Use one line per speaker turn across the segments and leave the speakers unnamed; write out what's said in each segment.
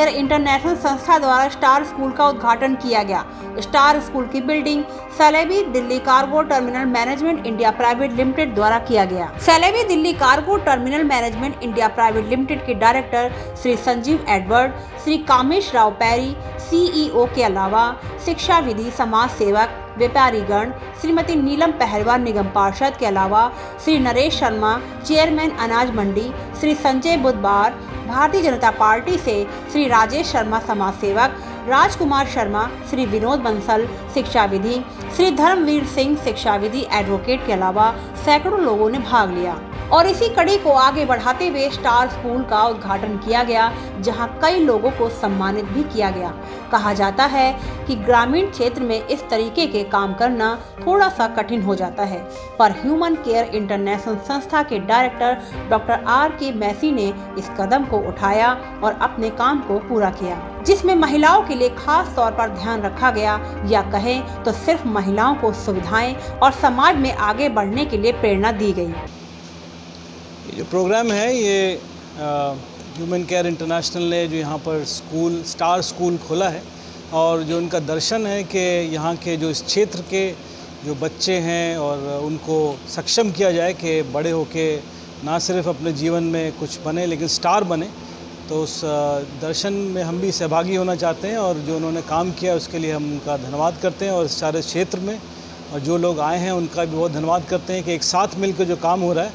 Care international संस्था द्वारा star school का उद्घाटन किया गया। स्टार स्कूल की building Celebi Delhi Cargo Terminal Management India Private Limited द्वारा किया गया। Celebi Delhi Cargo Terminal Management India Private Limited के director Shri Sanjeev Edward, Shri Kamesh Rao Pairy CEO के अलावा शिक्षा विधि समाज सेवक व्यापारीगण, श्रीमती नीलम पहलवान निगम पार्षद के अलावा श्री नरेश शर्मा चेयरमैन अनाज मंडी, श्री संजय बुधवार भारतीय जनता पार्टी से श्री राजेश शर्मा समाज सेवक, राजकुमार शर्मा, श्री विनोद बंसल शिक्षा विधि, श्री धर्मवीर सिंह शिक्षा विधि एडवोकेट के अलावा सैकड़ों लोगों ने भाग लिया। और इसी कड़ी को आगे बढ़ाते हुए स्टार स्कूल का उद्घाटन किया गया, जहां कई लोगों को सम्मानित भी किया गया। कहा जाता है कि ग्रामीण क्षेत्र में इस तरीके के काम करना थोड़ा सा कठिन हो जाता है, पर ह्यूमन केयर इंटरनेशनल संस्था के डायरेक्टर डॉक्टर RK मैसी ने इस कदम को उठाया और अपने काम को पूरा किया, जिसमें महिलाओं के लिए खास तौर पर ध्यान रखा गया, या कहें तो सिर्फ महिलाओं को सुविधाएं और समाज में आगे बढ़ने के लिए प्रेरणा दी गई।
ये जो प्रोग्राम है ये ह्यूमन केयर इंटरनेशनल ने जो यहाँ पर स्टार स्कूल खोला है, और जो उनका दर्शन है कि यहाँ के जो इस क्षेत्र के जो बच्चे हैं और उनको सक्षम किया जाए कि बड़े होके ना सिर्फ अपने जीवन में कुछ बने लेकिन स्टार बने। तो उस दर्शन में हम भी सहभागी होना चाहते हैं, और जो उन्होंने काम किया उसके लिए हम उनका धन्यवाद करते हैं। और इस सारे क्षेत्र में और जो लोग आए हैं उनका भी बहुत धन्यवाद करते हैं कि एक साथ मिलकर जो काम हो रहा है,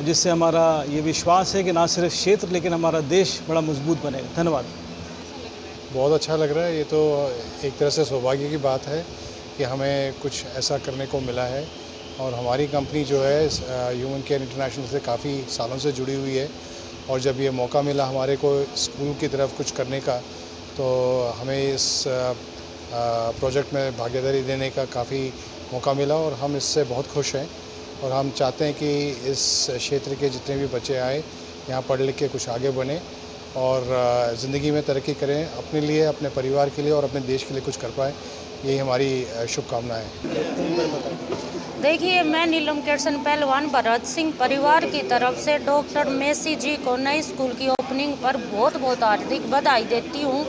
जिससे हमारा ये विश्वास है कि ना सिर्फ क्षेत्र लेकिन हमारा देश बड़ा मजबूत बनेगा। धन्यवाद।
बहुत अच्छा लग रहा है। ये तो एक तरह से सौभाग्य की बात है कि हमें कुछ ऐसा करने को मिला है, और हमारी कंपनी जो है ह्यूमन केयर इंटरनेशनल से काफ़ी सालों से जुड़ी हुई है, और जब ये मौका मिला हमारे को स्कूल की तरफ कुछ करने का, तो हमें इस प्रोजेक्ट में भागीदारी देने का काफ़ी मौका मिला, और हम इससे बहुत खुश हैं। और हम चाहते हैं कि इस क्षेत्र के जितने भी बच्चे आए यहाँ पढ़ लिख के कुछ आगे बने और ज़िंदगी में तरक्की करें, अपने लिए, अपने परिवार के लिए और अपने देश के लिए कुछ कर पाएँ। यही हमारी शुभकामनाएं हैं।
देखिए, मैं नीलम किशन पहलवान भरत सिंह परिवार की तरफ से डॉक्टर मैसी जी को नई स्कूल की ओपनिंग पर बहुत बहुत हार्दिक बधाई देती हूँ।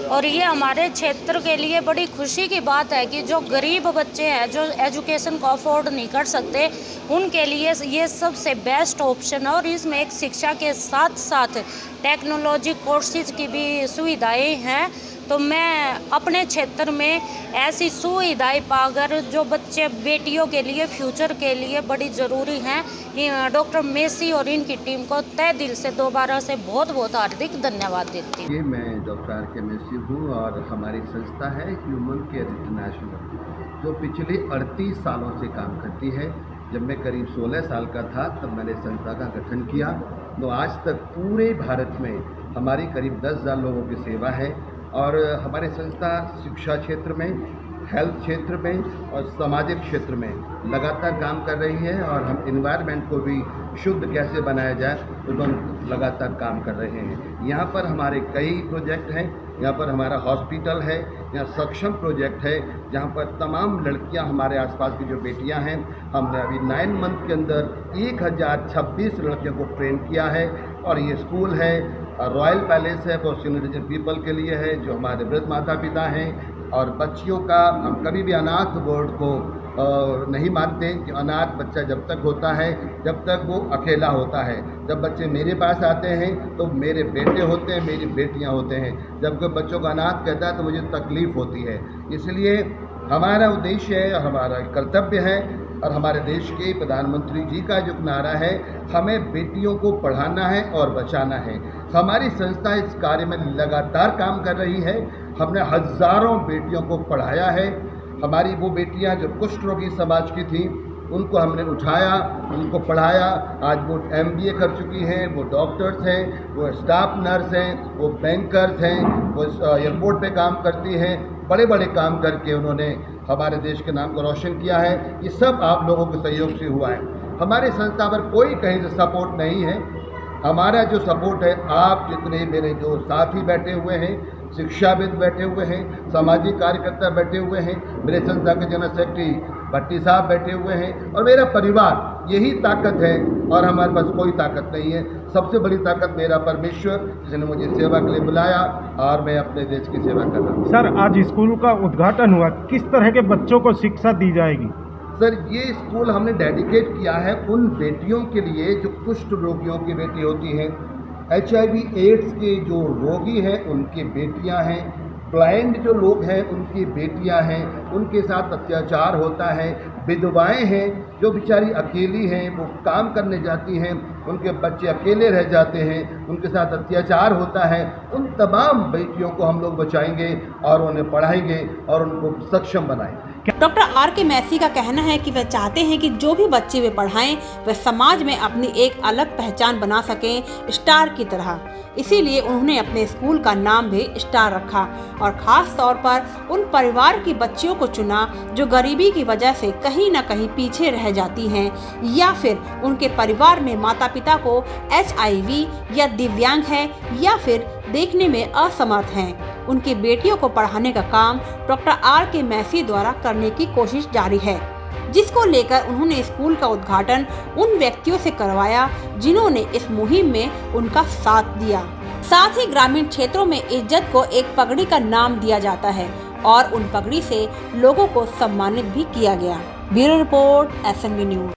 और ये हमारे क्षेत्र के लिए बड़ी खुशी की बात है कि जो गरीब बच्चे हैं, जो एजुकेशन को अफोर्ड नहीं कर सकते, उनके लिए ये सबसे बेस्ट ऑप्शन है। और इसमें एक शिक्षा के साथ साथ टेक्नोलॉजी कोर्सेज की भी सुविधाएं हैं। तो मैं अपने क्षेत्र में ऐसी सुविधाएं पाकर जो बच्चे बेटियों के लिए, फ्यूचर के लिए बड़ी ज़रूरी हैं, डॉक्टर मैसी और इनकी टीम को तहे दिल से दोबारा से बहुत बहुत हार्दिक धन्यवाद देती हूँ।
मैं डॉक्टर RK मैसी हूँ, और हमारी संस्था है ह्यूमन केयर इंटरनेशनल, जो पिछले 38 सालों से काम करती है। जब मैं करीब 16 साल का था तब मैंने संस्था का गठन किया। तो आज तक पूरे भारत में हमारी करीब 10,000 लोगों की सेवा है, और हमारी संस्था शिक्षा क्षेत्र में, हेल्थ क्षेत्र में और सामाजिक क्षेत्र में लगातार काम कर रही है। और हम एनवायरनमेंट को भी शुद्ध कैसे बनाया जाए तो हम लगातार काम कर रहे हैं। यहाँ पर हमारे कई प्रोजेक्ट हैं। यहाँ पर हमारा हॉस्पिटल है, यहाँ सक्षम प्रोजेक्ट है, जहाँ पर तमाम लड़कियाँ, हमारे आसपास की जो बेटियाँ हैं, हमने अभी 9 मंथ के अंदर 1026 लड़कियों को ट्रेन किया है। और ये स्कूल है, रॉयल पैलेस है, वो सीनियर पीपल के लिए है, जो हमारे वृद्ध माता पिता हैं। और बच्चियों का हम कभी भी अनाथ बोर्ड को नहीं मानते कि अनाथ बच्चा जब तक होता है, जब तक वो अकेला होता है। जब बच्चे मेरे पास आते हैं तो मेरे बेटे होते हैं, मेरी बेटियां होते हैं। जब कोई बच्चों का अनाथ कहता है तो मुझे तकलीफ़ होती है। इसलिए हमारा उद्देश्य है, हमारा कर्तव्य है, और हमारे देश के प्रधानमंत्री जी का जो नारा है, हमें बेटियों को पढ़ाना है और बचाना है। हमारी संस्था इस कार्य में लगातार काम कर रही है। हमने हज़ारों बेटियों को पढ़ाया है। हमारी वो बेटियां जो कुष्ठ रोगी समाज की थी, उनको हमने उठाया, उनको पढ़ाया। आज वो MBA कर चुकी हैं, वो डॉक्टर्स हैं, वो स्टाफ नर्स हैं, वो बैंकर्स हैं, वो एयरपोर्ट पे काम करती हैं। बड़े बड़े काम करके उन्होंने हमारे देश के नाम को रोशन किया है। ये सब आप लोगों के सहयोग से हुआ है। हमारी संस्था पर कोई कहीं से सपोर्ट नहीं है। हमारा जो सपोर्ट है, आप जितने मेरे जो साथी बैठे हुए हैं, शिक्षाविद बैठे हुए हैं, सामाजिक कार्यकर्ता बैठे हुए हैं, मेरे संस्था के जनरल सेक्रेटरी भट्टी साहब बैठे हुए हैं और मेरा परिवार। यही ताकत है और हमारे पास कोई ताकत नहीं है। सबसे बड़ी ताकत मेरा परमेश्वर, जिसने मुझे सेवा के लिए बुलाया और मैं अपने देश की सेवा कर रहा हूँ।
सर, आज स्कूल का उद्घाटन हुआ, किस तरह के बच्चों को शिक्षा दी जाएगी?
सर, ये स्कूल हमने डेडिकेट किया है उन बेटियों के लिए जो कुष्ठ रोगियों की बेटी होती हैं, HIV एड्स के जो रोगी हैं उनकी बेटियां हैं, ब्लाइंड जो लोग हैं उनकी बेटियां हैं, उनके साथ अत्याचार होता है, विधवाएं हैं जो बेचारी अकेली हैं, वो काम करने जाती हैं, उनके बच्चे अकेले रह जाते हैं, उनके साथ अत्याचार होता है। उन तमाम बेटियों को हम लोग बचाएंगे और उन्हें पढ़ाएंगे और उनको सक्षम बनाएंगे।
डॉक्टर आर के मैसी का कहना है कि वे चाहते हैं कि जो भी बच्चे वे पढ़ाएं वे समाज में अपनी एक अलग पहचान बना सकें, स्टार की तरह। इसीलिए उन्होंने अपने स्कूल का नाम भी स्टार रखा और खास तौर पर उन परिवार की बच्चियों को चुना जो गरीबी की वजह से कहीं न कहीं पीछे रह जाती हैं या फिर उनके परिवार में माता पिता को HIV या दिव्यांग है या फिर देखने में असमर्थ हैं। उनकी बेटियों को पढ़ाने का काम डॉक्टर आर के मैसी द्वारा करने की कोशिश जारी है, जिसको लेकर उन्होंने स्कूल का उद्घाटन उन व्यक्तियों से करवाया जिन्होंने इस मुहिम में उनका साथ दिया। साथ ही ग्रामीण क्षेत्रों में इज्जत को एक पगड़ी का नाम दिया जाता है और उन पगड़ी से लोगों को सम्मानित भी किया गया। Bureau report SNV news.